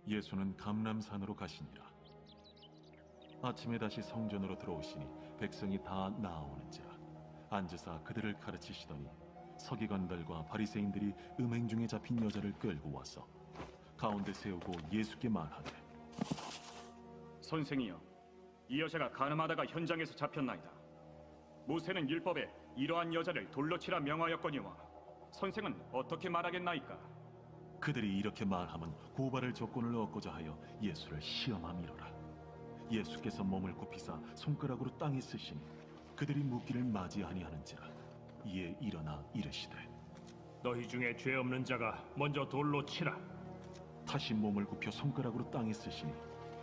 예수는 감람산으로 가시니라. 아침에 다시 성전으로 들어오시니 백성이 다 나아오는지라 앉으사 그들을 가르치시더니 서기관들과 바리새인들이 음행 중에 잡힌 여자를 끌고 와서 가운데 세우고 예수께 말하되, 선생이여, 이 여자가 간음하다가 현장에서 잡혔나이다. 모세는 율법에 이러한 여자를 돌로 치라 명하였거니와 선생은 어떻게 말하겠나이까? 그들이 이렇게 말하면 고발할 조건을 얻고자 하여 예수를 시험함이로라. 예수께서 몸을 굽히사 손가락으로 땅에 쓰시니 그들이 묻기를 맞이 아니하는지라. 이에 일어나 이르시되, 너희 중에 죄 없는 자가 먼저 돌로 치라. 다시 몸을 굽혀 손가락으로 땅에 쓰시니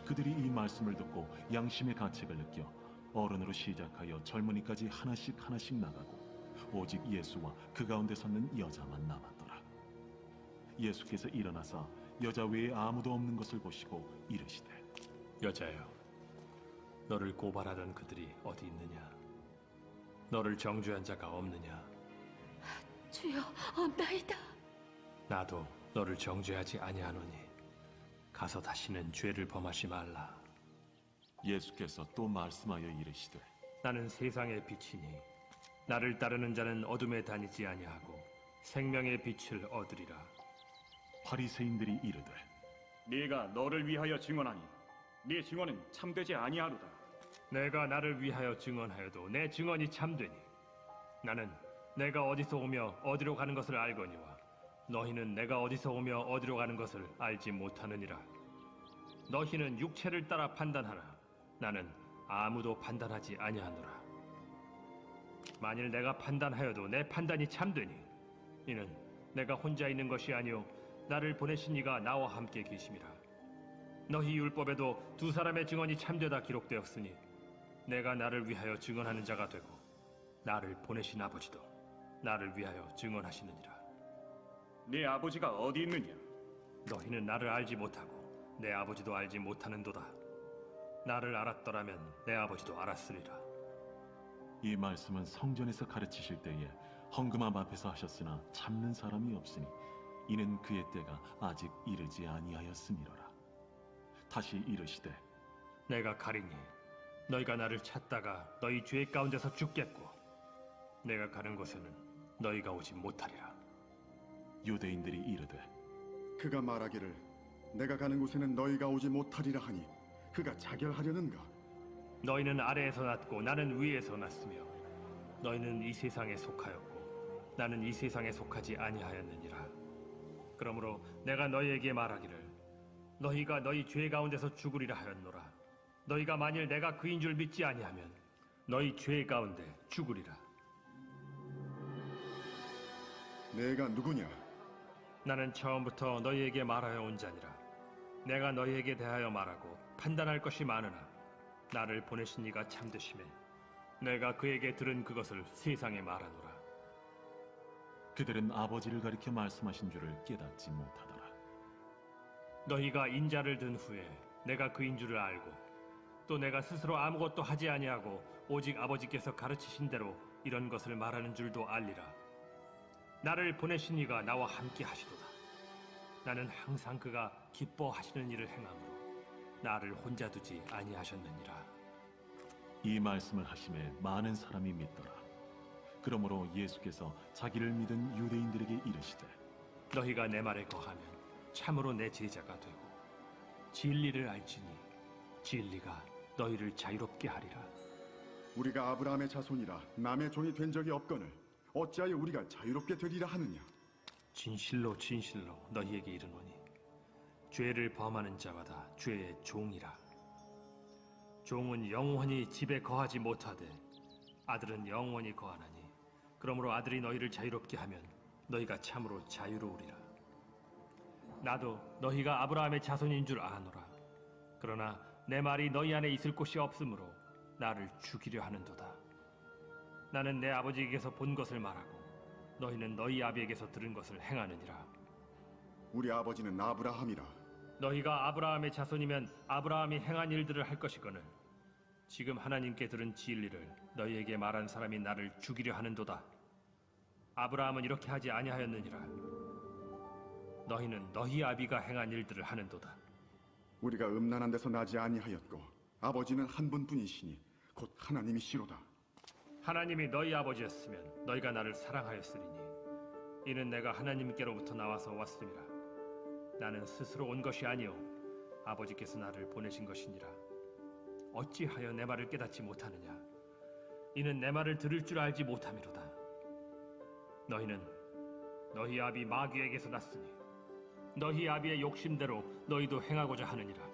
그들이 이 말씀을 듣고 양심의 가책을 느껴 어른으로 시작하여 젊은이까지 하나씩 하나씩 나가고 오직 예수와 그 가운데 섰는 여자만 남았더라. 예수께서 일어나사 여자 외에 아무도 없는 것을 보시고 이르시되, 여자여, 너를 고발하던 그들이 어디 있느냐? 너를 정죄한 자가 없느냐? 주여, 없나이다. 나도 너를 정죄하지 아니하노니 가서 다시는 죄를 범하지 말라. 예수께서 또 말씀하여 이르시되, 나는 세상의 빛이니 나를 따르는 자는 어둠에 다니지 아니하고 생명의 빛을 얻으리라. 바리새인들이 이르되, 네가 너를 위하여 증언하니 네 증언은 참되지 아니하로다. 내가 나를 위하여 증언하여도 내 증언이 참되니 나는 내가 어디서 오며 어디로 가는 것을 알거니와 너희는 내가 어디서 오며 어디로 가는 것을 알지 못하느니라. 너희는 육체를 따라 판단하나 나는 아무도 판단하지 아니하노라. 만일 내가 판단하여도 내 판단이 참되니 이는 내가 혼자 있는 것이 아니오 나를 보내신 이가 나와 함께 계심이라. 너희 율법에도 두 사람의 증언이 참되다 기록되었으니 내가 나를 위하여 증언하는 자가 되고 나를 보내신 아버지도 나를 위하여 증언하시느니라. 네 아버지가 어디 있느냐? 너희는 나를 알지 못하고 내 아버지도 알지 못하는도다. 나를 알았더라면 내 아버지도 알았으리라. 이 말씀은 성전에서 가르치실 때에 헌금함 앞에서 하셨으나 참는 사람이 없으니 이는 그의 때가 아직 이르지 아니하였음이로라. 다시 이르시되, 내가 가리니 너희가 나를 찾다가 너희 죄 가운데서 죽겠고 내가 가는 곳에는 너희가 오지 못하리라. 유대인들이 이르되, 그가 말하기를 내가 가는 곳에는 너희가 오지 못하리라 하니 그가 자결하려는가? 너희는 아래에서 났고 나는 위에서 났으며 너희는 이 세상에 속하였고 나는 이 세상에 속하지 아니하였느니라. 그러므로 내가 너희에게 말하기를 너희가 너희 죄 가운데서 죽으리라 하였노라. 너희가 만일 내가 그인 줄 믿지 아니하면 너희 죄 가운데 죽으리라. 내가 누구냐? 나는 처음부터 너희에게 말하여 온 자니라. 내가 너희에게 대하여 말하고 판단할 것이 많으나 나를 보내신 이가 참되심에 내가 그에게 들은 그것을 세상에 말하노라. 그들은 아버지를 가리켜 말씀하신 줄을 깨닫지 못하더라. 너희가 인자를 든 후에 내가 그인 줄을 알고 또 내가 스스로 아무것도 하지 아니하고 오직 아버지께서 가르치신 대로 이런 것을 말하는 줄도 알리라. 나를 보내신 이가 나와 함께 하시도다. 나는 항상 그가 기뻐하시는 일을 행함으로 나를 혼자 두지 아니하셨느니라. 이 말씀을 하심에 많은 사람이 믿더라. 그러므로 예수께서 자기를 믿은 유대인들에게 이르시되, 너희가 내 말에 거하면 참으로 내 제자가 되고 진리를 알지니 진리가 너희를 자유롭게 하리라. 우리가 아브라함의 자손이라 남의 종이 된 적이 없거늘 어찌하여 우리가 자유롭게 되리라 하느냐? 진실로 진실로 너희에게 이르노니 죄를 범하는 자마다 죄의 종이라. 종은 영원히 집에 거하지 못하되 아들은 영원히 거하나니 그러므로 아들이 너희를 자유롭게 하면 너희가 참으로 자유로우리라. 나도 너희가 아브라함의 자손인 줄 아노라. 그러나 내 말이 너희 안에 있을 곳이 없으므로 나를 죽이려 하는도다. 나는 내 아버지에게서 본 것을 말하고 너희는 너희 아비에게서 들은 것을 행하느니라. 우리 아버지는 아브라함이라. 너희가 아브라함의 자손이면 아브라함이 행한 일들을 할 것이거늘 지금 하나님께 들은 진리를 너희에게 말한 사람이 나를 죽이려 하는도다. 아브라함은 이렇게 하지 아니하였느니라. 너희는 너희 아비가 행한 일들을 하는도다. 우리가 음란한 데서 나지 아니하였고 아버지는 한 분뿐이시니 곧 하나님이시로다. 하나님이 너희 아버지였으면 너희가 나를 사랑하였으리니 이는 내가 하나님께로부터 나와서 왔음이라. 나는 스스로 온 것이 아니요 아버지께서 나를 보내신 것이니라. 어찌하여 내 말을 깨닫지 못하느냐? 이는 내 말을 들을 줄 알지 못함이로다. 너희는 너희 아비 마귀에게서 났으니 너희 아비의 욕심대로 너희도 행하고자 하느니라.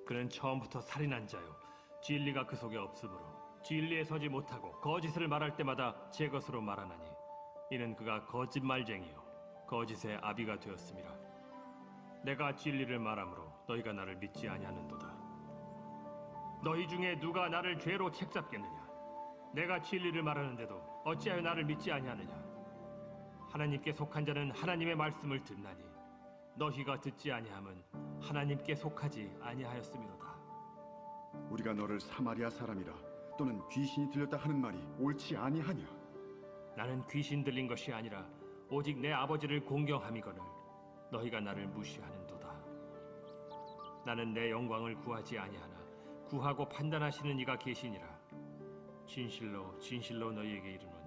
그는 처음부터 살인한 자요 진리가 그 속에 없으므로 진리에 서지 못하고 거짓을 말할 때마다 제 것으로 말하나니 이는 그가 거짓말쟁이요 거짓의 아비가 되었음이라. 내가 진리를 말하므로 너희가 나를 믿지 아니하는도다. 너희 중에 누가 나를 죄로 책잡겠느냐? 내가 진리를 말하는데도 어찌하여 나를 믿지 아니하느냐? 하나님께 속한 자는 하나님의 말씀을 듣나니 너희가 듣지 아니함은 하나님께 속하지 아니하였음이로다. 우리가 너를 사마리아 사람이라 또는 귀신이 들렸다 하는 말이 옳지 아니하냐? 나는 귀신 들린 것이 아니라 오직 내 아버지를 공경함이거늘 너희가 나를 무시하는도다. 나는 내 영광을 구하지 아니하나 구하고 판단하시는 이가 계시니라. 진실로 진실로 너희에게 이르노니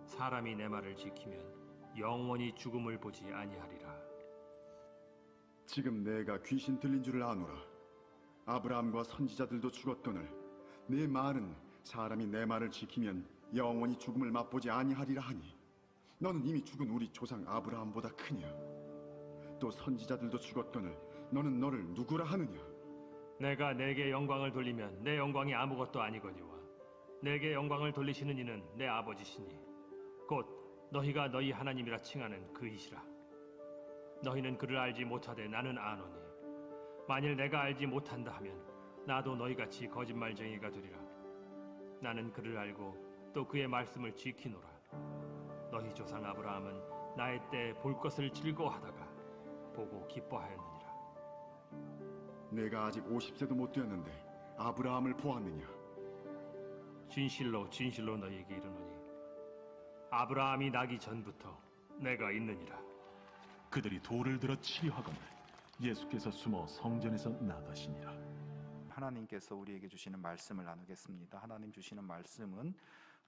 사람이 내 말을 지키면 영원히 죽음을 보지 아니하리라. 지금 내가 귀신 들린 줄을 아노라. 아브라함과 선지자들도 죽었거늘 내 말은 사람이 내 말을 지키면 영원히 죽음을 맛보지 아니하리라 하니 너는 이미 죽은 우리 조상 아브라함보다 크냐? 또 선지자들도 죽었거늘 너는 너를 누구라 하느냐? 내가 내게 영광을 돌리면 내 영광이 아무것도 아니거니와 내게 영광을 돌리시는 이는 내 아버지시니 곧 너희가 너희 하나님이라 칭하는 그이시라. 너희는 그를 알지 못하되 나는 아노니 만일 내가 알지 못한다 하면 나도 너희같이 거짓말쟁이가 되리라. 나는 그를 알고 또 그의 말씀을 지키노라. 너희 조상 아브라함은 나의 때에 볼 것을 즐거워하다가 보고 기뻐하였느니라. 내가 아직 50세도 못 되었는데 아브라함을 보았느냐? 진실로 진실로 너희에게 이르노니 아브라함이 나기 전부터 내가 있느니라. 그들이 돌을 들어 치려하거늘 예수께서 숨어 성전에서 나가시니라. 하나님께서 우리에게 주시는 말씀을 나누겠습니다. 하나님 주시는 말씀은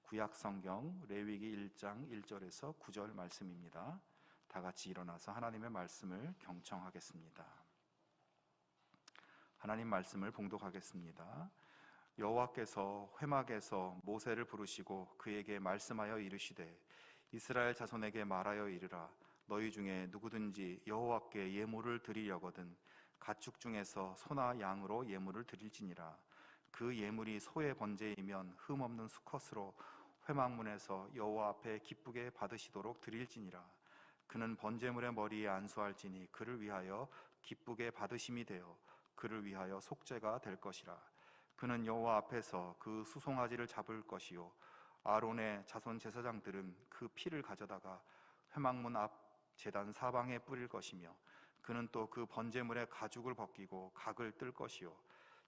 구약 성경 레위기 1장 1절에서 9절 말씀입니다. 다 같이 일어나서 하나님의 말씀을 경청하겠습니다. 하나님 말씀을 봉독하겠습니다. 여호와께서 회막에서 모세를 부르시고 그에게 말씀하여 이르시되 이스라엘 자손에게 말하여 이르라. 너희 중에 누구든지 여호와께 예물을 드리려거든 가축 중에서 소나 양으로 예물을 드릴지니라. 그 예물이 소의 번제이면 흠없는 수컷으로 회막문에서 여호와 앞에 기쁘게 받으시도록 드릴지니라. 그는 번제물의 머리에 안수할지니 그를 위하여 기쁘게 받으심이 되어 그를 위하여 속죄가 될 것이라. 그는 여호와 앞에서 그 수송아지를 잡을 것이요 아론의 자손 제사장들은 그 피를 가져다가 회막문 앞 제단 사방에 뿌릴 것이며 그는 또 그 번제물의 가죽을 벗기고 각을 뜰 것이요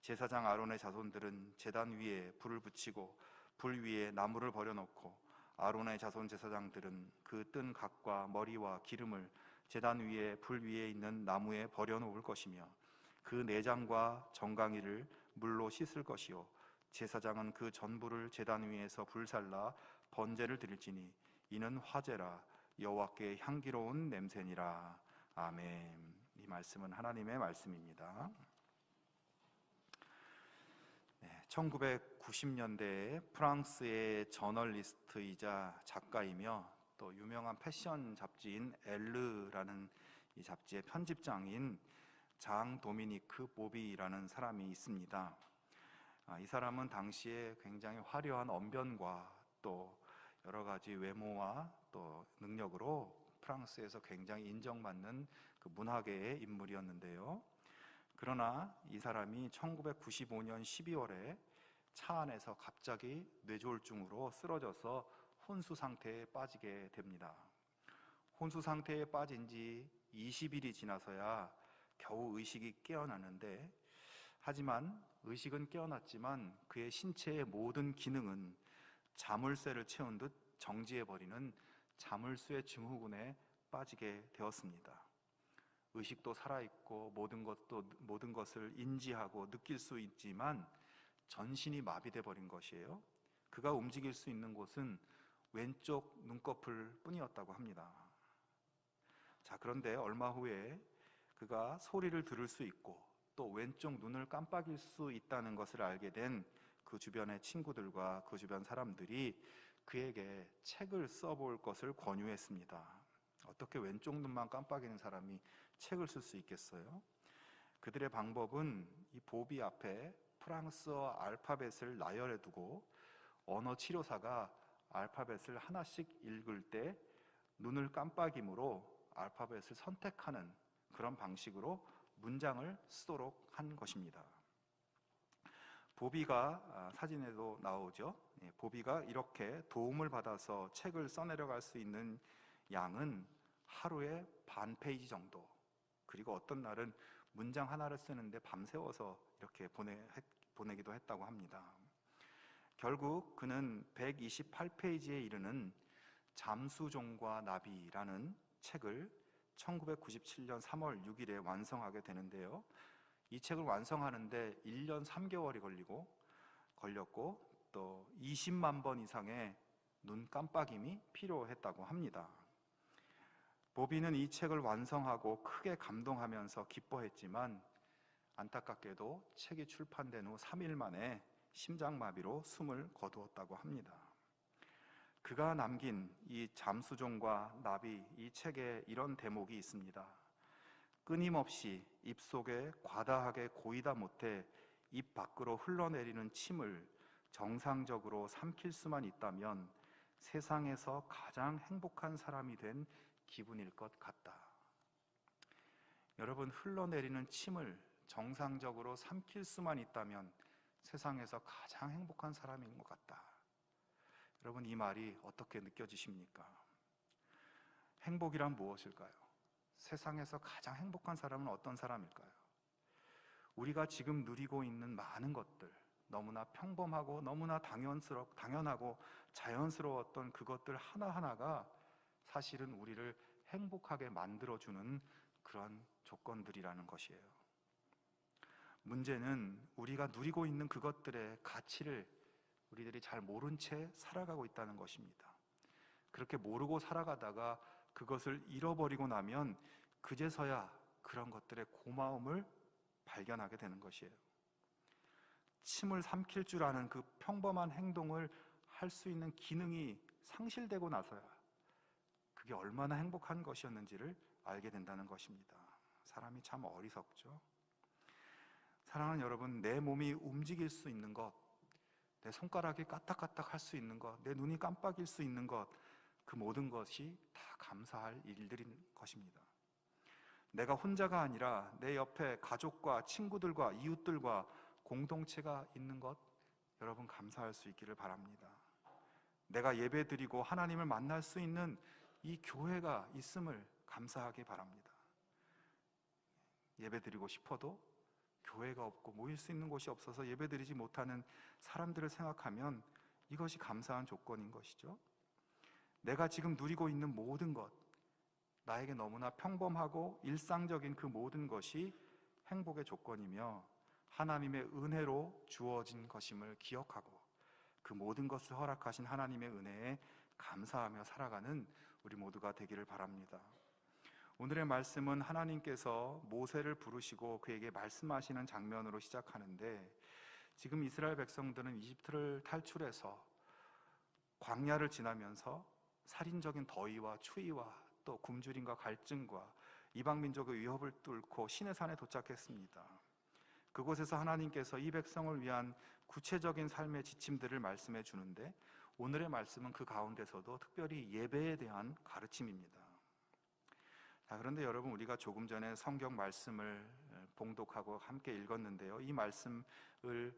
제사장 아론의 자손들은 제단 위에 불을 붙이고 불 위에 나무를 버려놓고 아론의 자손 제사장들은 그 뜬 각과 머리와 기름을 제단 위에 불 위에 있는 나무에 버려놓을 것이며 그 내장과 정강이를 물로 씻을 것이요 제사장은 그 전부를 제단 위에서 불살라 번제를 드릴지니 이는 화제라 여호와께 향기로운 냄새니라. 아멘. 이 말씀은 하나님의 말씀입니다. 1990년대에 프랑스의 저널리스트이자 작가이며 또 유명한 패션 잡지인 엘르라는 이 잡지의 편집장인 장 도미니크 보비라는 사람이 있습니다. 이 사람은 당시에 굉장히 화려한 언변과 또 여러 가지 외모와 또 능력으로 프랑스에서 굉장히 인정받는 그 문화계의 인물이었는데요. 그러나 이 사람이 1995년 12월에 차 안에서 갑자기 뇌졸중으로 쓰러져서 혼수 상태에 빠지게 됩니다. 혼수 상태에 빠진 지 20일이 지나서야 겨우 의식이 깨어나는데 하지만 의식은 깨어났지만 그의 신체의 모든 기능은 자물쇠를 채운 듯 정지해버리는 자물쇠 증후군에 빠지게 되었습니다. 의식도 살아있고 모든 것을 인지하고 느낄 수 있지만 전신이 마비돼 버린 것이에요. 그가 움직일 수 있는 곳은 왼쪽 눈꺼풀 뿐이었다고 합니다. 자, 그런데 얼마 후에 그가 소리를 들을 수 있고 또 왼쪽 눈을 깜빡일 수 있다는 것을 알게 된 그 주변의 친구들과 그 주변 사람들이 그에게 책을 써볼 것을 권유했습니다. 어떻게 왼쪽 눈만 깜빡이는 사람이 책을 쓸 수 있겠어요? 그들의 방법은 이 보비 앞에 프랑스어 알파벳을 나열해 두고 언어 치료사가 알파벳을 하나씩 읽을 때 눈을 깜빡임으로 알파벳을 선택하는 그런 방식으로 문장을 쓰도록 한 것입니다. 보비가 사진에도 나오죠. 보비가 이렇게 도움을 받아서 책을 써내려갈 수 있는 양은 하루에 반 페이지 정도, 그리고 어떤 날은 문장 하나를 쓰는데 밤새워서 이렇게 보내기도 했다고 합니다. 결국 그는 128페이지에 이르는 잠수종과 나비라는 책을 1997년 3월 6일에 완성하게 되는데요. 이 책을 완성하는데 1년 3개월이 걸렸고 또 20만 번 이상의 눈 깜빡임이 필요했다고 합니다. 보비는 이 책을 완성하고 크게 감동하면서 기뻐했지만 안타깝게도 책이 출판된 후 3일 만에 심장마비로 숨을 거두었다고 합니다. 그가 남긴 이 잠수종과 나비, 이 책에 이런 대목이 있습니다. 끊임없이 입속에 과다하게 고이다 못해 입 밖으로 흘러내리는 침을 정상적으로 삼킬 수만 있다면 세상에서 가장 행복한 사람이 된 기분일 것 같다. 여러분, 흘러내리는 침을 정상적으로 삼킬 수만 있다면 세상에서 가장 행복한 사람인 것 같다. 여러분, 이 말이 어떻게 느껴지십니까? 행복이란 무엇일까요? 세상에서 가장 행복한 사람은 어떤 사람일까요? 우리가 지금 누리고 있는 많은 것들, 너무나 평범하고 너무나 당연하고 자연스러웠던 그것들 하나하나가 사실은 우리를 행복하게 만들어주는 그런 조건들이라는 것이에요. 문제는 우리가 누리고 있는 그것들의 가치를 우리들이 잘 모른 채 살아가고 있다는 것입니다. 그렇게 모르고 살아가다가 그것을 잃어버리고 나면 그제서야 그런 것들의 고마움을 발견하게 되는 것이에요. 침을 삼킬 줄 아는 그 평범한 행동을 할 수 있는 기능이 상실되고 나서야 그게 얼마나 행복한 것이었는지를 알게 된다는 것입니다. 사람이 참 어리석죠. 사랑하는 여러분, 내 몸이 움직일 수 있는 것, 내 손가락이 까딱까딱 할 수 있는 것, 내 눈이 깜빡일 수 있는 것, 그 모든 것이 다 감사할 일들인 것입니다. 내가 혼자가 아니라 내 옆에 가족과 친구들과 이웃들과 공동체가 있는 것, 여러분 감사할 수 있기를 바랍니다. 내가 예배드리고 하나님을 만날 수 있는 이 교회가 있음을 감사하기 바랍니다. 예배드리고 싶어도 교회가 없고 모일 수 있는 곳이 없어서 예배드리지 못하는 사람들을 생각하면 이것이 감사한 조건인 것이죠. 내가 지금 누리고 있는 모든 것, 나에게 너무나 평범하고 일상적인 그 모든 것이 행복의 조건이며 하나님의 은혜로 주어진 것임을 기억하고 그 모든 것을 허락하신 하나님의 은혜에 감사하며 살아가는 우리 모두가 되기를 바랍니다. 오늘의 말씀은 하나님께서 모세를 부르시고 그에게 말씀하시는 장면으로 시작하는데, 지금 이스라엘 백성들은 이집트를 탈출해서 광야를 지나면서 살인적인 더위와 추위와 또 굶주림과 갈증과 이방 민족의 위협을 뚫고 시내산에 도착했습니다. 그곳에서 하나님께서 이 백성을 위한 구체적인 삶의 지침들을 말씀해 주는데, 오늘의 말씀은 그 가운데서도 특별히 예배에 대한 가르침입니다. 자, 그런데 여러분, 우리가 조금 전에 성경 말씀을 봉독하고 함께 읽었는데요, 이 말씀을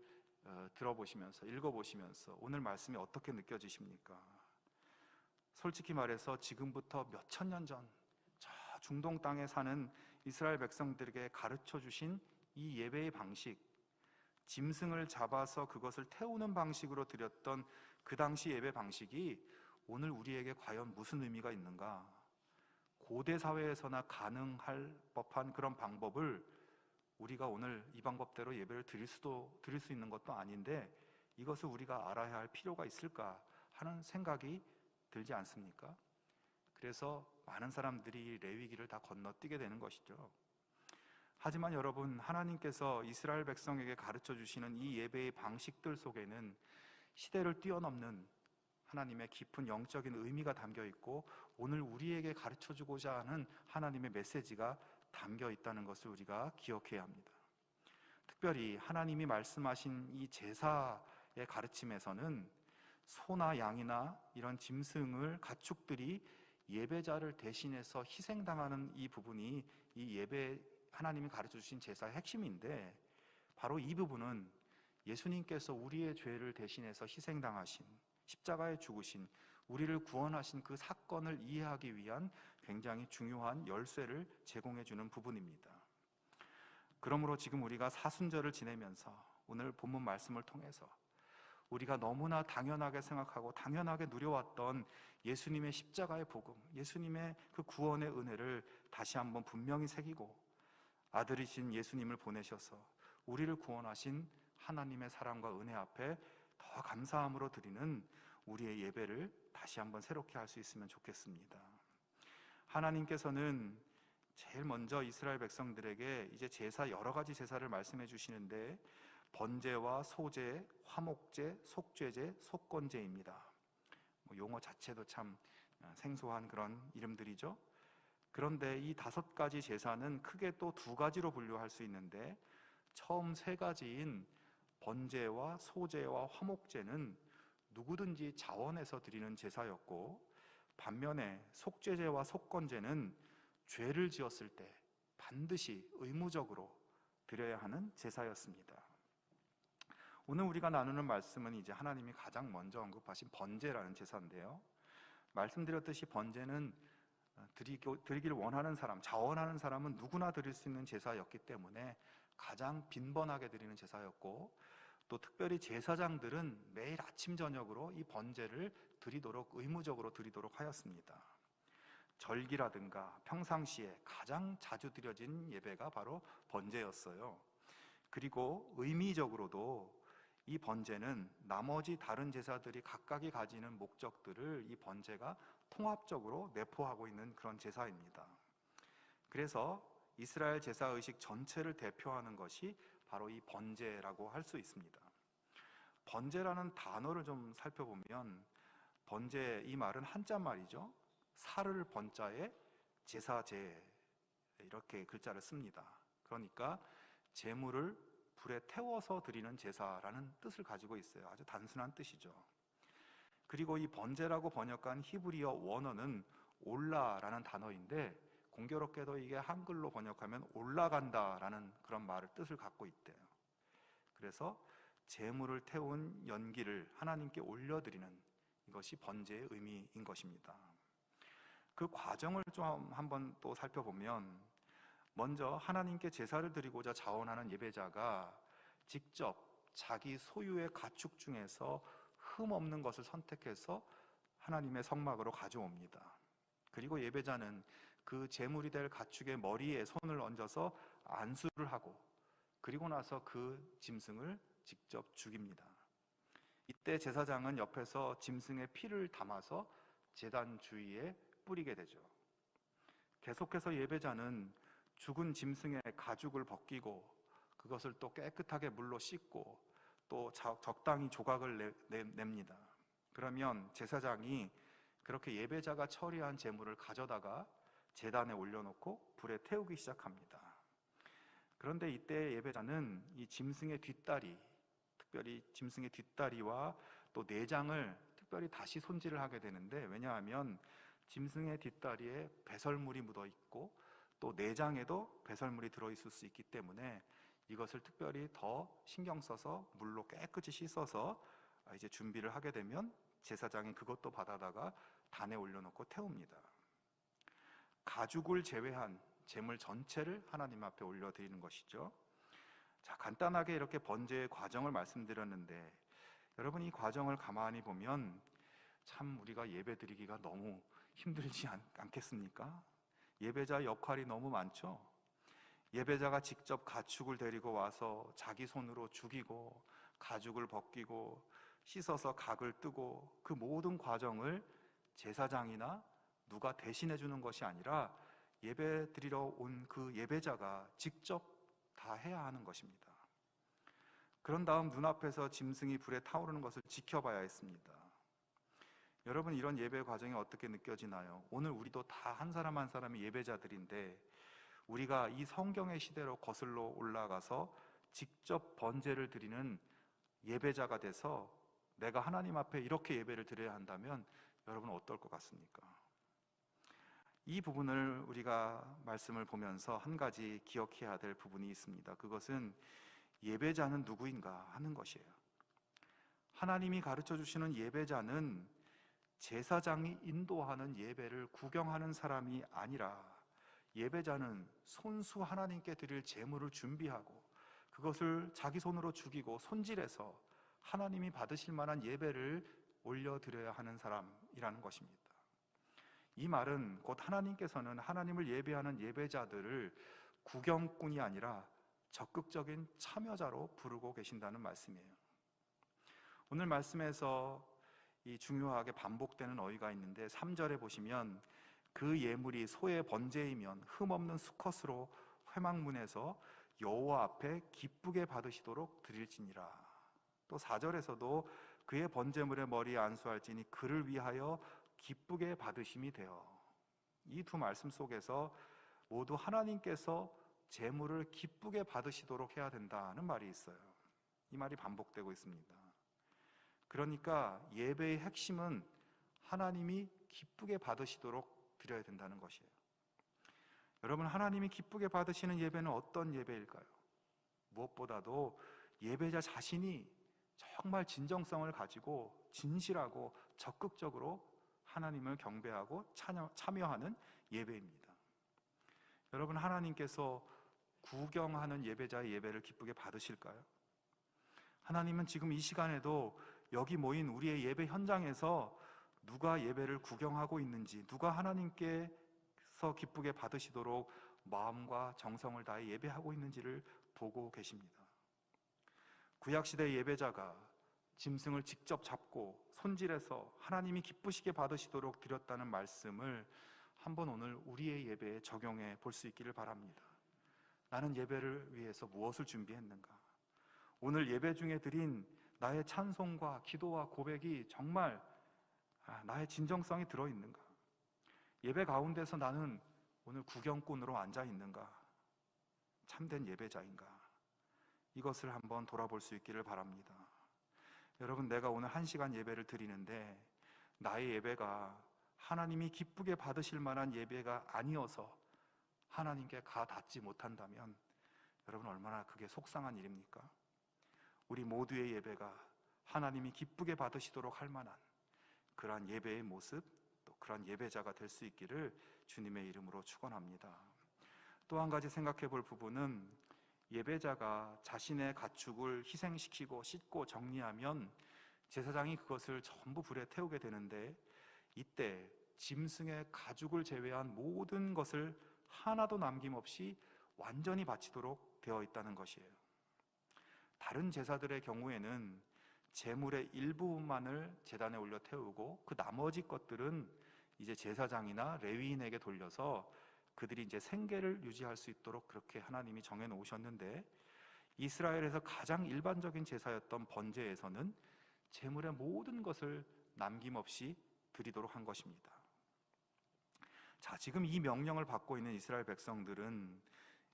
들어보시면서 읽어보시면서 오늘 말씀이 어떻게 느껴지십니까? 솔직히 말해서 지금부터 몇천 년 전 저 중동 땅에 사는 이스라엘 백성들에게 가르쳐 주신 이 예배의 방식, 짐승을 잡아서 그것을 태우는 방식으로 드렸던 그 당시 예배 방식이 오늘 우리에게 과연 무슨 의미가 있는가 고대 사회에서나 가능할 법한 그런 방법을 우리가 오늘 이 방법대로 예배를 드릴 수 있는 것도 아닌데 이것을 우리가 알아야 할 필요가 있을까 하는 생각이 들지 않습니까? 그래서 많은 사람들이 레위기를 다 건너뛰게 되는 것이죠. 하지만 여러분, 하나님께서 이스라엘 백성에게 가르쳐 주시는 이 예배의 방식들 속에는 시대를 뛰어넘는 하나님의 깊은 영적인 의미가 담겨 있고 오늘 우리에게 가르쳐 주고자 하는 하나님의 메시지가 담겨 있다는 것을 우리가 기억해야 합니다. 특별히 하나님이 말씀하신 이 제사의 가르침에서는 소나 양이나 이런 짐승을 가축들이 예배자를 대신해서 희생당하는 이 부분이 이 예배 하나님이 가르쳐 주신 제사의 핵심인데 바로 이 부분은 예수님께서 우리의 죄를 대신해서 희생당하신 십자가에 죽으신 우리를 구원하신 그 사건을 이해하기 위한 굉장히 중요한 열쇠를 제공해 주는 부분입니다. 그러므로 지금 우리가 사순절을 지내면서 오늘 본문 말씀을 통해서 우리가 너무나 당연하게 생각하고 당연하게 누려왔던 예수님의 십자가의 복음, 예수님의 그 구원의 은혜를 다시 한번 분명히 새기고 아들이신 예수님을 보내셔서 우리를 구원하신 하나님의 사랑과 은혜 앞에 더 감사함으로 드리는 우리의 예배를 다시 한번 새롭게 할 수 있으면 좋겠습니다. 하나님께서는 제일 먼저 이스라엘 백성들에게 이제 제사 여러 가지 제사를 말씀해 주시는데 번제와 소제, 화목제, 속죄제, 속건제입니다. 용어 자체도 참 생소한 그런 이름들이죠. 그런데 이 5가지 제사는 크게 또 2가지로 분류할 수 있는데 처음 3가지인 번제와 소제와 화목제는 누구든지 자원해서 드리는 제사였고 반면에 속죄제와 속건제는 죄를 지었을 때 반드시 의무적으로 드려야 하는 제사였습니다. 오늘 우리가 나누는 말씀은 이제 하나님이 가장 먼저 언급하신 번제라는 제사인데요. 말씀드렸듯이 번제는 드리기를 원하는 사람, 자원하는 사람은 누구나 드릴 수 있는 제사였기 때문에 가장 빈번하게 드리는 제사였고 또 특별히 제사장들은 매일 아침 저녁으로 이 번제를 드리도록 의무적으로 드리도록 하였습니다. 절기라든가 평상시에 가장 자주 드려진 예배가 바로 번제였어요. 그리고 의미적으로도 이 번제는 나머지 다른 제사들이 각각이 가지는 목적들을 이 번제가 통합적으로 내포하고 있는 그런 제사입니다. 그래서 이스라엘 제사의식 전체를 대표하는 것이 바로 이 번제라고 할 수 있습니다. 번제라는 단어를 좀 살펴보면 번제 이 말은 한자 말이죠. 살을 번자에 제사제 이렇게 글자를 씁니다. 그러니까 제물을 불에 태워서 드리는 제사라는 뜻을 가지고 있어요. 아주 단순한 뜻이죠. 그리고 이 번제라고 번역한 히브리어 원어는 올라라는 단어인데 공교롭게도 이게 한글로 번역하면 올라간다라는 그런 말을 뜻을 갖고 있대요. 그래서 제물을 태운 연기를 하나님께 올려드리는 이것이 번제의 의미인 것입니다. 그 과정을 좀 한번 또 살펴보면 먼저 하나님께 제사를 드리고자 자원하는 예배자가 직접 자기 소유의 가축 중에서 흠 없는 것을 선택해서 하나님의 성막으로 가져옵니다. 그리고 예배자는 그 제물이 될 가축의 머리에 손을 얹어서 안수를 하고 그리고 나서 그 짐승을 직접 죽입니다. 이때 제사장은 옆에서 짐승의 피를 담아서 제단 주위에 뿌리게 되죠. 계속해서 예배자는 죽은 짐승의 가죽을 벗기고 그것을 또 깨끗하게 물로 씻고 또 적당히 조각을 냅니다. 그러면 제사장이 그렇게 예배자가 처리한 제물을 가져다가 제단에 올려놓고 불에 태우기 시작합니다. 그런데 이때 예배자는 이 짐승의 뒷다리, 특별히 짐승의 뒷다리와 또 내장을 특별히 다시 손질을 하게 되는데 왜냐하면 짐승의 뒷다리에 배설물이 묻어 있고 또 내장에도 배설물이 들어있을 수 있기 때문에 이것을 특별히 더 신경 써서 물로 깨끗이 씻어서 이제 준비를 하게 되면 제사장이 그것도 받아다가 단에 올려놓고 태웁니다. 가죽을 제외한 제물 전체를 하나님 앞에 올려드리는 것이죠. 자, 간단하게 이렇게 번제의 과정을 말씀드렸는데 여러분 이 과정을 가만히 보면 참 우리가 예배드리기가 너무 힘들지 않겠습니까? 예배자 역할이 너무 많죠. 예배자가 직접 가축을 데리고 와서 자기 손으로 죽이고 가죽을 벗기고 씻어서 각을 뜨고 그 모든 과정을 제사장이나 누가 대신해 주는 것이 아니라 예배 드리러 온 그 예배자가 직접 다 해야 하는 것입니다. 그런 다음 눈앞에서 짐승이 불에 타오르는 것을 지켜봐야 했습니다. 여러분, 이런 예배 과정이 어떻게 느껴지나요? 오늘 우리도 다 한 사람 한 사람이 예배자들인데 우리가 이 성경의 시대로 거슬러 올라가서 직접 번제를 드리는 예배자가 돼서 내가 하나님 앞에 이렇게 예배를 드려야 한다면 여러분 어떨 것 같습니까? 이 부분을 우리가 말씀을 보면서 한 가지 기억해야 될 부분이 있습니다. 그것은 예배자는 누구인가 하는 것이에요. 하나님이 가르쳐 주시는 예배자는 제사장이 인도하는 예배를 구경하는 사람이 아니라 예배자는 손수 하나님께 드릴 제물을 준비하고 그것을 자기 손으로 죽이고 손질해서 하나님이 받으실 만한 예배를 올려드려야 하는 사람이라는 것입니다. 이 말은 곧 하나님께서는 하나님을 예배하는 예배자들을 구경꾼이 아니라 적극적인 참여자로 부르고 계신다는 말씀이에요. 오늘 말씀에서 이 중요하게 반복되는 어휘가 있는데 3절에 보시면 그 예물이 소의 번제이면 흠없는 수컷으로 회막문에서 여호와 앞에 기쁘게 받으시도록 드릴지니라. 또 4절에서도 그의 번제물의 머리에 안수할지니 그를 위하여 기쁘게 받으심이 되어. 이 두 말씀 속에서 모두 하나님께서 제물을 기쁘게 받으시도록 해야 된다는 말이 있어요. 이 말이 반복되고 있습니다. 그러니까 예배의 핵심은 하나님이 기쁘게 받으시도록 드려야 된다는 것이에요. 여러분, 하나님이 기쁘게 받으시는 예배는 어떤 예배일까요? 무엇보다도 예배자 자신이 정말 진정성을 가지고 진실하고 적극적으로 하나님을 경배하고 참여하는 예배입니다. 여러분, 하나님께서 구경하는 예배자의 예배를 기쁘게 받으실까요? 하나님은 지금 이 시간에도 여기 모인 우리의 예배 현장에서 누가 예배를 구경하고 있는지, 누가 하나님께서 기쁘게 받으시도록 마음과 정성을 다해 예배하고 있는지를 보고 계십니다. 구약시대 예배자가 짐승을 직접 잡고 손질해서 하나님이 기쁘시게 받으시도록 드렸다는 말씀을 한번 오늘 우리의 예배에 적용해 볼 수 있기를 바랍니다. 나는 예배를 위해서 무엇을 준비했는가? 오늘 예배 중에 드린 나의 찬송과 기도와 고백이 정말 나의 진정성이 들어있는가? 예배 가운데서 나는 오늘 구경꾼으로 앉아있는가? 참된 예배자인가? 이것을 한번 돌아볼 수 있기를 바랍니다. 여러분, 내가 오늘 1시간 예배를 드리는데 나의 예배가 하나님이 기쁘게 받으실 만한 예배가 아니어서 하나님께 가 닿지 못한다면 여러분, 얼마나 그게 속상한 일입니까? 우리 모두의 예배가 하나님이 기쁘게 받으시도록 할 만한 그러한 예배의 모습, 또 그러한 예배자가 될 수 있기를 주님의 이름으로 축원합니다. 또 한 가지 생각해 볼 부분은 예배자가 자신의 가축을 희생시키고 씻고 정리하면 제사장이 그것을 전부 불에 태우게 되는데 이때 짐승의 가죽을 제외한 모든 것을 하나도 남김없이 완전히 바치도록 되어 있다는 것이에요. 다른 제사들의 경우에는 제물의 일부분만을 제단에 올려 태우고 그 나머지 것들은 이제 제사장이나 레위인에게 돌려서 그들이 이제 생계를 유지할 수 있도록 그렇게 하나님이 정해 놓으셨는데 이스라엘에서 가장 일반적인 제사였던 번제에서는 제물의 모든 것을 남김없이 드리도록 한 것입니다. 자, 지금 이 명령을 받고 있는 이스라엘 백성들은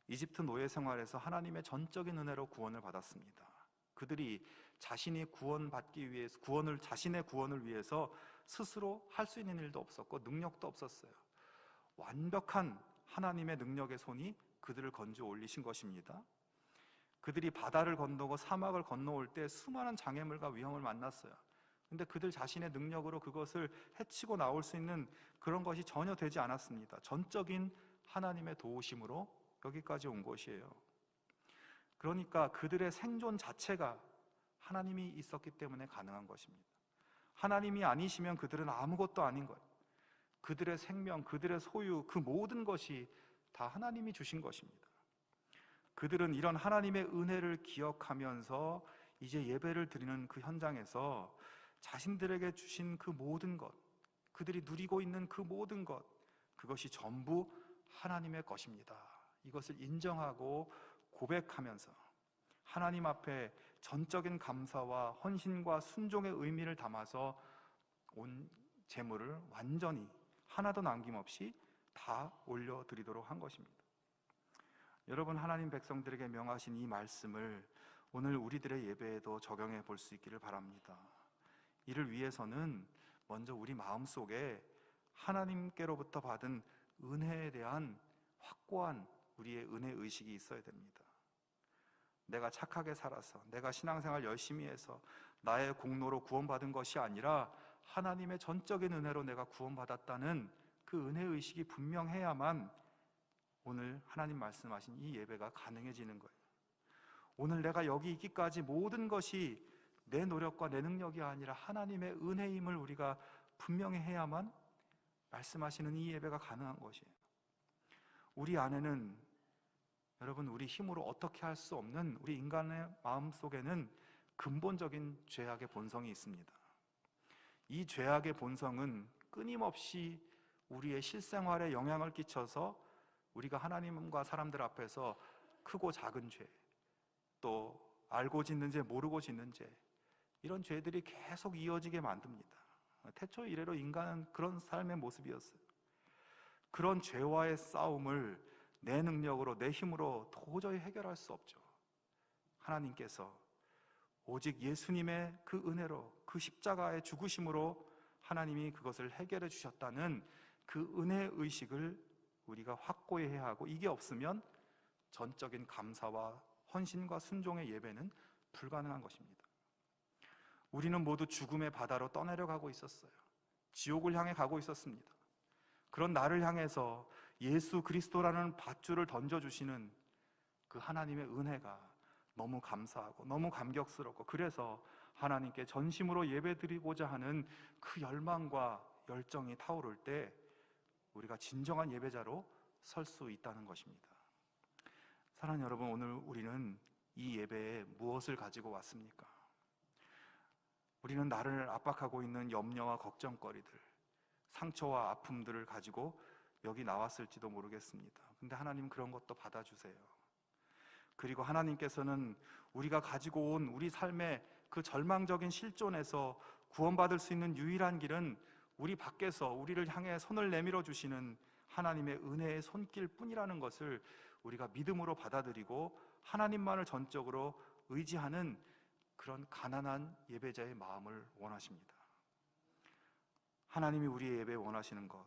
이집트 노예 생활에서 하나님의 전적인 은혜로 구원을 받았습니다. 그들이 자신이 자신의 구원을 위해서 스스로 할 수 있는 일도 없었고 능력도 없었어요. 완벽한 하나님의 능력의 손이 그들을 건져 올리신 것입니다. 그들이 바다를 건너고 사막을 건너올 때 수많은 장애물과 위험을 만났어요. 근데 그들 자신의 능력으로 그것을 헤치고 나올 수 있는 그런 것이 전혀 되지 않았습니다. 전적인 하나님의 도우심으로 여기까지 온 것이에요. 그러니까 그들의 생존 자체가 하나님이 있었기 때문에 가능한 것입니다. 하나님이 아니시면 그들은 아무것도 아닌 거예요. 그들의 생명, 그들의 소유, 그 모든 것이 다 하나님이 주신 것입니다. 그들은 이런 하나님의 은혜를 기억하면서 이제 예배를 드리는 그 현장에서 자신들에게 주신 그 모든 것, 그들이 누리고 있는 그 모든 것, 그것이 전부 하나님의 것입니다. 이것을 인정하고 고백하면서 하나님 앞에 전적인 감사와 헌신과 순종의 의미를 담아서 온 재물을 완전히 하나도 남김없이 다 올려드리도록 한 것입니다. 여러분, 하나님 백성들에게 명하신 이 말씀을 오늘 우리들의 예배에도 적용해 볼 수 있기를 바랍니다. 이를 위해서는 먼저 우리 마음속에 하나님께로부터 받은 은혜에 대한 확고한 우리의 은혜 의식이 있어야 됩니다. 내가 착하게 살아서, 내가 신앙생활 열심히 해서 나의 공로로 구원받은 것이 아니라 하나님의 전적인 은혜로 내가 구원받았다는 그 은혜 의식이 분명해야만 오늘 하나님 말씀하신 이 예배가 가능해지는 거예요. 오늘 내가 여기 있기까지 모든 것이 내 노력과 내 능력이 아니라 하나님의 은혜임을 우리가 분명히 해야만 말씀하시는 이 예배가 가능한 것이에요. 우리 안에는, 여러분, 우리 힘으로 어떻게 할 수 없는 우리 인간의 마음 속에는 근본적인 죄악의 본성이 있습니다. 이 죄악의 본성은 끊임없이 우리의 실생활에 영향을 끼쳐서 우리가 하나님과 사람들 앞에서 크고 작은 죄, 또 알고 짓는 죄, 모르고 짓는 죄, 이런 죄들이 계속 이어지게 만듭니다. 태초 이래로 인간은 그런 삶의 모습이었어요. 그런 죄와의 싸움을 내 능력으로, 내 힘으로 도저히 해결할 수 없죠. 하나님께서 오직 예수님의 그 은혜로, 그 십자가의 죽으심으로 하나님이 그것을 해결해 주셨다는 그 은혜 의식을 우리가 확고히 해야 하고, 이게 없으면 전적인 감사와 헌신과 순종의 예배는 불가능한 것입니다. 우리는 모두 죽음의 바다로 떠내려가고 있었어요. 지옥을 향해 가고 있었습니다. 그런 나를 향해서 예수 그리스도라는 밧줄을 던져주시는 그 하나님의 은혜가 너무 감사하고 너무 감격스럽고, 그래서 하나님께 전심으로 예배드리고자 하는 그 열망과 열정이 타오를 때 우리가 진정한 예배자로 설 수 있다는 것입니다. 사랑하는 여러분, 오늘 우리는 이 예배에 무엇을 가지고 왔습니까? 우리는 나를 압박하고 있는 염려와 걱정거리들, 상처와 아픔들을 가지고 여기 나왔을지도 모르겠습니다. 근데 하나님 그런 것도 받아주세요. 그리고 하나님께서는 우리가 가지고 온 우리 삶의 그 절망적인 실존에서 구원받을 수 있는 유일한 길은 우리 밖에서 우리를 향해 손을 내밀어 주시는 하나님의 은혜의 손길 뿐이라는 것을 우리가 믿음으로 받아들이고 하나님만을 전적으로 의지하는 그런 가난한 예배자의 마음을 원하십니다. 하나님이 우리의 예배 원하시는 것,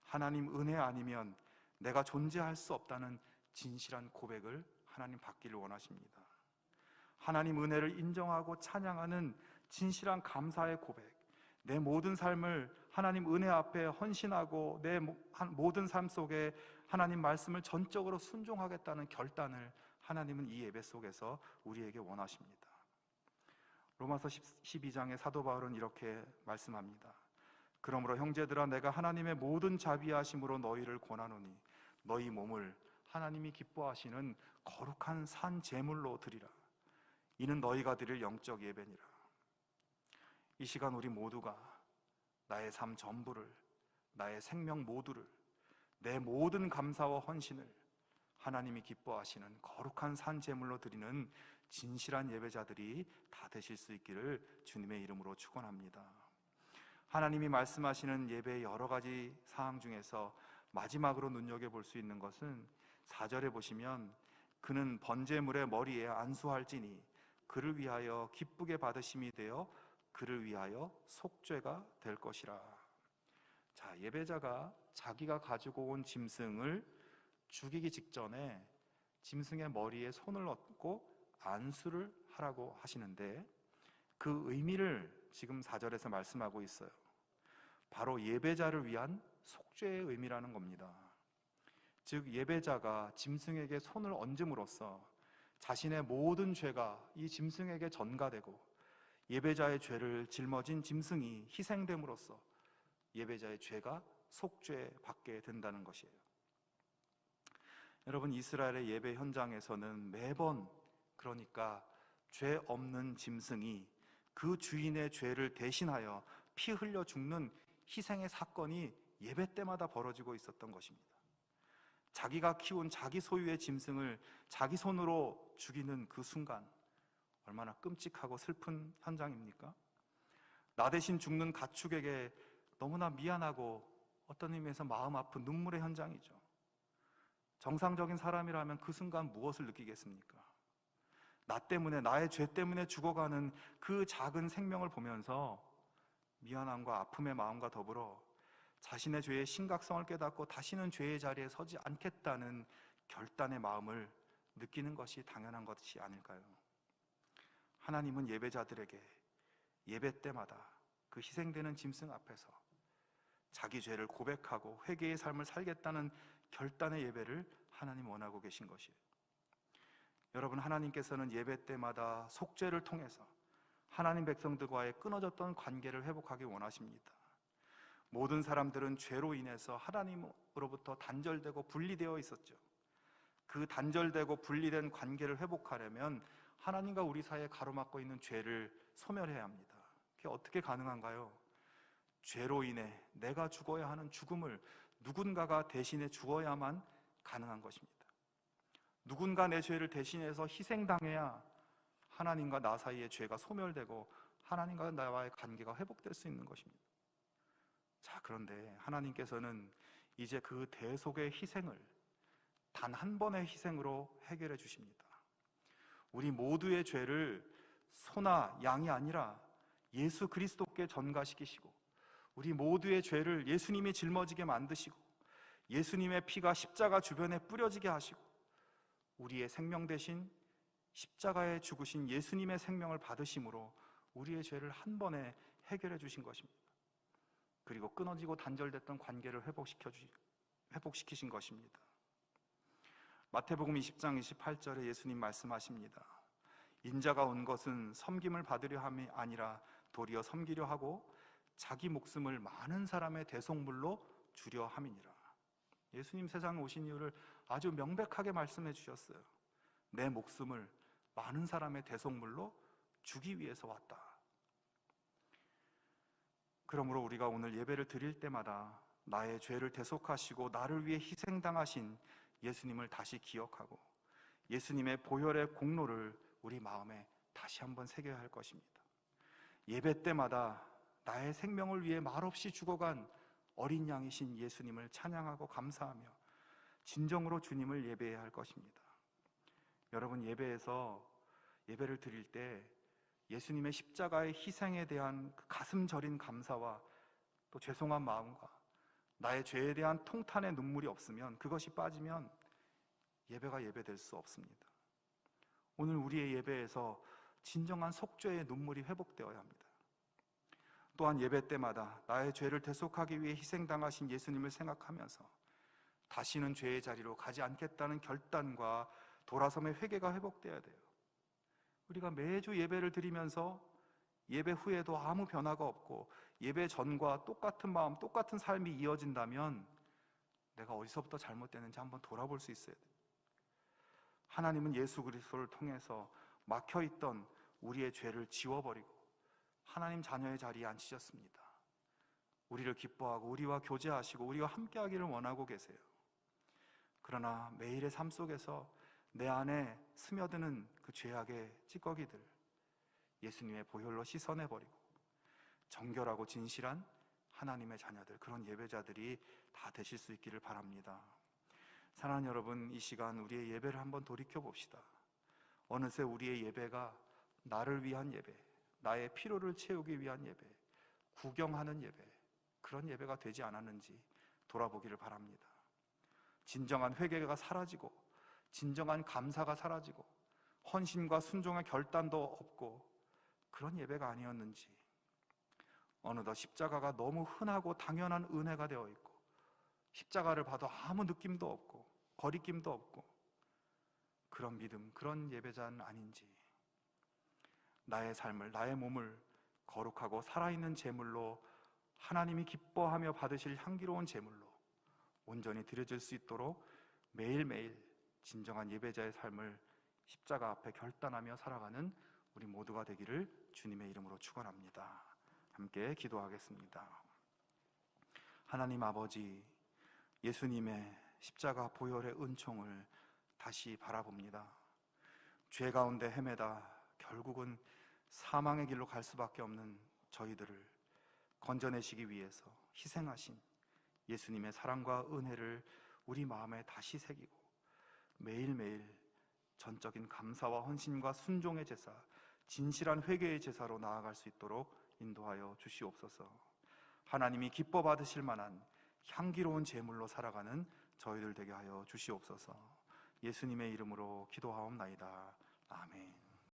하나님 은혜 아니면 내가 존재할 수 없다는 진실한 고백을 하나님 받기를 원하십니다. 하나님 은혜를 인정하고 찬양하는 진실한 감사의 고백, 내 모든 삶을 하나님 은혜 앞에 헌신하고 내 모든 삶 속에 하나님 말씀을 전적으로 순종하겠다는 결단을 하나님은 이 예배 속에서 우리에게 원하십니다. 로마서 12장의 사도 바울은 이렇게 말씀합니다. 그러므로 형제들아, 내가 하나님의 모든 자비하심으로 너희를 권하노니 너희 몸을 하나님이 기뻐하시는 거룩한 산 제물로 드리라. 이는 너희가 드릴 영적 예배니라. 이 시간 우리 모두가 나의 삶 전부를, 나의 생명 모두를, 내 모든 감사와 헌신을 하나님이 기뻐하시는 거룩한 산 제물로 드리는 진실한 예배자들이 다 되실 수 있기를 주님의 이름으로 축원합니다. 하나님이 말씀하시는 예배의 여러 가지 사항 중에서 마지막으로 눈여겨볼 수 있는 것은 4절에 보시면 그는 번제물의 머리에 안수할지니 그를 위하여 기쁘게 받으심이 되어 그를 위하여 속죄가 될 것이라. 자, 예배자가 자기가 가지고 온 짐승을 죽이기 직전에 짐승의 머리에 손을 얹고 안수를 하라고 하시는데, 그 의미를 지금 4절에서 말씀하고 있어요. 바로 예배자를 위한 속죄의 의미라는 겁니다. 즉, 예배자가 짐승에게 손을 얹음으로써 자신의 모든 죄가 이 짐승에게 전가되고, 예배자의 죄를 짊어진 짐승이 희생됨으로써 예배자의 죄가 속죄 받게 된다는 것이에요. 여러분, 이스라엘의 예배 현장에서는 매번, 그러니까 죄 없는 짐승이 그 주인의 죄를 대신하여 피 흘려 죽는 희생의 사건이 예배 때마다 벌어지고 있었던 것입니다. 자기가 키운 자기 소유의 짐승을 자기 손으로 죽이는 그 순간, 얼마나 끔찍하고 슬픈 현장입니까? 나 대신 죽는 가축에게 너무나 미안하고 어떤 의미에서 마음 아픈 눈물의 현장이죠. 정상적인 사람이라면 그 순간 무엇을 느끼겠습니까? 나 때문에, 나의 죄 때문에 죽어가는 그 작은 생명을 보면서 미안함과 아픔의 마음과 더불어 자신의 죄의 심각성을 깨닫고 다시는 죄의 자리에 서지 않겠다는 결단의 마음을 느끼는 것이 당연한 것이 아닐까요? 하나님은 예배자들에게 예배 때마다 그 희생되는 짐승 앞에서 자기 죄를 고백하고 회개의 삶을 살겠다는 결단의 예배를 하나님 원하고 계신 것이에요. 여러분, 하나님께서는 예배 때마다 속죄를 통해서 하나님 백성들과의 끊어졌던 관계를 회복하기 원하십니다. 모든 사람들은 죄로 인해서 하나님으로부터 단절되고 분리되어 있었죠. 그 단절되고 분리된 관계를 회복하려면 하나님과 우리 사이에 가로막고 있는 죄를 소멸해야 합니다. 그게 어떻게 가능한가요? 죄로 인해 내가 죽어야 하는 죽음을 누군가가 대신해 죽어야만 가능한 것입니다. 누군가 내 죄를 대신해서 희생당해야 하나님과 나 사이의 죄가 소멸되고 하나님과 나와의 관계가 회복될 수 있는 것입니다. 자, 그런데 하나님께서는 이제 그 대속의 희생을 단 한 번의 희생으로 해결해 주십니다. 우리 모두의 죄를 소나 양이 아니라 예수 그리스도께 전가시키시고, 우리 모두의 죄를 예수님이 짊어지게 만드시고, 예수님의 피가 십자가 주변에 뿌려지게 하시고, 우리의 생명 대신 십자가에 죽으신 예수님의 생명을 받으심으로 우리의 죄를 한 번에 해결해 주신 것입니다. 그리고 끊어지고 단절됐던 관계를 회복시키신 것입니다. 마태복음 20장 28절에 예수님 말씀하십니다. 인자가 온 것은 섬김을 받으려 함이 아니라 도리어 섬기려 하고 자기 목숨을 많은 사람의 대속물로 주려 함이니라. 예수님 세상에 오신 이유를 아주 명백하게 말씀해 주셨어요. 내 목숨을 많은 사람의 대속물로 주기 위해서 왔다. 그러므로 우리가 오늘 예배를 드릴 때마다 나의 죄를 대속하시고 나를 위해 희생당하신 예수님을 다시 기억하고 예수님의 보혈의 공로를 우리 마음에 다시 한번 새겨야 할 것입니다. 예배 때마다 나의 생명을 위해 말없이 죽어간 어린 양이신 예수님을 찬양하고 감사하며 진정으로 주님을 예배해야 할 것입니다. 여러분, 예배를 드릴 때 예수님의 십자가의 희생에 대한 그 가슴 저린 감사와 또 죄송한 마음과 나의 죄에 대한 통탄의 눈물이 없으면, 그것이 빠지면 예배가 예배될 수 없습니다. 오늘 우리의 예배에서 진정한 속죄의 눈물이 회복되어야 합니다. 또한 예배 때마다 나의 죄를 대속하기 위해 희생당하신 예수님을 생각하면서 다시는 죄의 자리로 가지 않겠다는 결단과 돌아섬의 회개가 회복되어야 돼요. 우리가 매주 예배를 드리면서 예배 후에도 아무 변화가 없고 예배 전과 똑같은 마음, 똑같은 삶이 이어진다면 내가 어디서부터 잘못됐는지 한번 돌아볼 수 있어야 돼요. 하나님은 예수 그리스도를 통해서 막혀있던 우리의 죄를 지워버리고 하나님 자녀의 자리에 앉히셨습니다. 우리를 기뻐하고 우리와 교제하시고 우리와 함께하기를 원하고 계세요. 그러나 매일의 삶 속에서 내 안에 스며드는 그 죄악의 찌꺼기들 예수님의 보혈로 씻어내버리고 정결하고 진실한 하나님의 자녀들, 그런 예배자들이 다 되실 수 있기를 바랍니다. 사랑하는 여러분, 이 시간 우리의 예배를 한번 돌이켜봅시다. 어느새 우리의 예배가 나를 위한 예배, 나의 피로를 채우기 위한 예배, 구경하는 예배, 그런 예배가 되지 않았는지 돌아보기를 바랍니다. 진정한 회개가 사라지고 진정한 감사가 사라지고 헌신과 순종의 결단도 없고 그런 예배가 아니었는지, 어느덧 십자가가 너무 흔하고 당연한 은혜가 되어 있고 십자가를 봐도 아무 느낌도 없고 거리낌도 없고 그런 믿음, 그런 예배자는 아닌지, 나의 삶을, 나의 몸을 거룩하고 살아있는 제물로 하나님이 기뻐하며 받으실 향기로운 제물로 온전히 드려질 수 있도록 매일매일 진정한 예배자의 삶을 십자가 앞에 결단하며 살아가는 우리 모두가 되기를 주님의 이름으로 축원합니다. 함께 기도하겠습니다. 하나님 아버지, 예수님의 십자가 보혈의 은총을 다시 바라봅니다. 죄 가운데 헤매다 결국은 사망의 길로 갈 수밖에 없는 저희들을 건져내시기 위해서 희생하신 예수님의 사랑과 은혜를 우리 마음에 다시 새기고 매일매일 전적인 감사와 헌신과 순종의 제사, 진실한 회개의 제사로 나아갈 수 있도록 인도하여 주시옵소서. 하나님이 기뻐 받으실 만한 향기로운 제물로 살아가는 저희들 되게 하여 주시옵소서. 예수님의 이름으로 기도하옵나이다. 아멘.